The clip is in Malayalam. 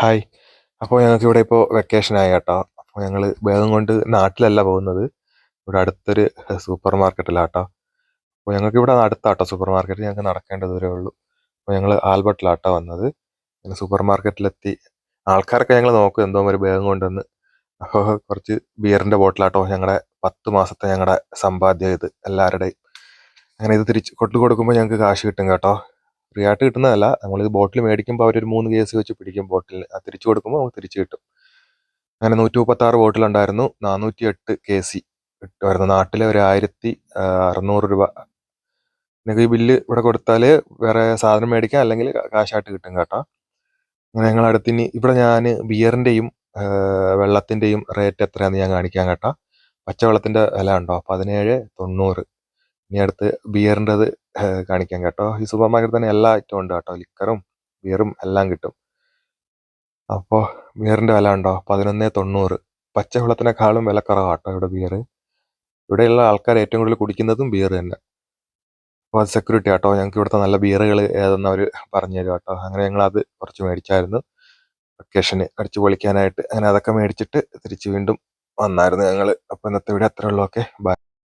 ഹായ്. അപ്പോൾ ഞങ്ങൾക്കിവിടെ ഇപ്പോൾ വെക്കേഷനായി കേട്ടോ. അപ്പോൾ ഞങ്ങൾ ബാഗും കൊണ്ട് നാട്ടിലല്ല പോകുന്നത്. ഇവിടെ അടുത്തൊരു സൂപ്പർ മാർക്കറ്റിലാട്ടോ. അപ്പോൾ ഞങ്ങൾക്കിവിടെ അടുത്താട്ടോ സൂപ്പർ മാർക്കറ്റ്. ഞങ്ങൾക്ക് നടക്കേണ്ട ദൂരമേ ഉള്ളൂ. അപ്പോൾ ഞങ്ങൾ ആൽബർട്ടിലാട്ടോ വന്നത്. അങ്ങനെ സൂപ്പർ മാർക്കറ്റിലെത്തി. ആൾക്കാരൊക്കെ ഞങ്ങൾ നോക്കും എന്തോ ഒരു ബാഗും കൊണ്ടുവന്ന്. അപ്പോൾ കുറച്ച് ബിയറിൻ്റെ ബോട്ടിലാട്ടോ ഞങ്ങളുടെ 10 മാസത്തെ ഞങ്ങളുടെ സമ്പാദ്യം ഇത് എല്ലാവരുടെയും. അങ്ങനെ ഇത് തിരിച്ച് കൊടുക്കുമ്പോൾ ഞങ്ങൾക്ക് കാശ് കിട്ടും കേട്ടോ. ഫ്രീ ആയിട്ട് കിട്ടുന്നതല്ല, നമ്മളിത് ബോട്ടിൽ മേടിക്കുമ്പോൾ അവരൊരു 3 കേസ് വെച്ച് പിടിക്കും ബോട്ടിലിന്. അത് തിരിച്ചു കൊടുക്കുമ്പോൾ നമുക്ക് തിരിച്ചു കിട്ടും. അങ്ങനെ 136 ബോട്ടിലുണ്ടായിരുന്നു, 408 KC കിട്ടുമായിരുന്നു. നാട്ടിലെ ഒരു 1600 രൂപ. നിങ്ങൾക്ക് ഈ ബില്ല് ഇവിടെ കൊടുത്താൽ വേറെ സാധനം മേടിക്കാം, അല്ലെങ്കിൽ കാശായിട്ട് കിട്ടും കേട്ടോ. അങ്ങനെ ഞങ്ങൾ അടുത്തിനി ഇവിടെ ഞാൻ ബിയറിൻ്റെയും വെള്ളത്തിൻ്റെയും റേറ്റ് എത്രയാണെന്ന് ഞാൻ കാണിക്കാം കേട്ടോ. പച്ചവെള്ളത്തിൻ്റെ വില ഉണ്ടോ 17.90. ഇനി അടുത്ത് ബിയറിൻ്റെത് കാണിക്കാം കേട്ടോ. ഈ സൂപ്പർ മാർക്കറ്റിൽ തന്നെ എല്ലാ ഐറ്റവും ഉണ്ട് കേട്ടോ, ലിക്കറും ബിയറും എല്ലാം കിട്ടും. അപ്പോൾ ബിയറിൻ്റെ വില ഉണ്ടോ 11.90. പച്ചവെള്ളത്തിനേക്കാളും വില കുറവാട്ടോ ഇവിടെ ബിയർ. ഇവിടെയുള്ള ആൾക്കാർ ഏറ്റവും കൂടുതൽ കുടിക്കുന്നതും ബിയർ തന്നെ. അപ്പോൾ അത് സെക്യൂരിറ്റി ആട്ടോ, ഞങ്ങൾക്ക് ഇവിടുത്തെ നല്ല ബിയറുകൾ ഏതെന്ന് അവർ പറഞ്ഞു തരും കേട്ടോ. അങ്ങനെ ഞങ്ങളത് കുറച്ച് മേടിച്ചായിരുന്നു വെക്കേഷന് അടിച്ച് പൊളിക്കാനായിട്ട്. അങ്ങനെ അതൊക്കെ മേടിച്ചിട്ട് തിരിച്ച് വീണ്ടും വന്നായിരുന്നു ഞങ്ങൾ. അപ്പോൾ ഇന്നത്തെ ഇവിടെ അത്രേ ഉള്ളൂ. Okay, by.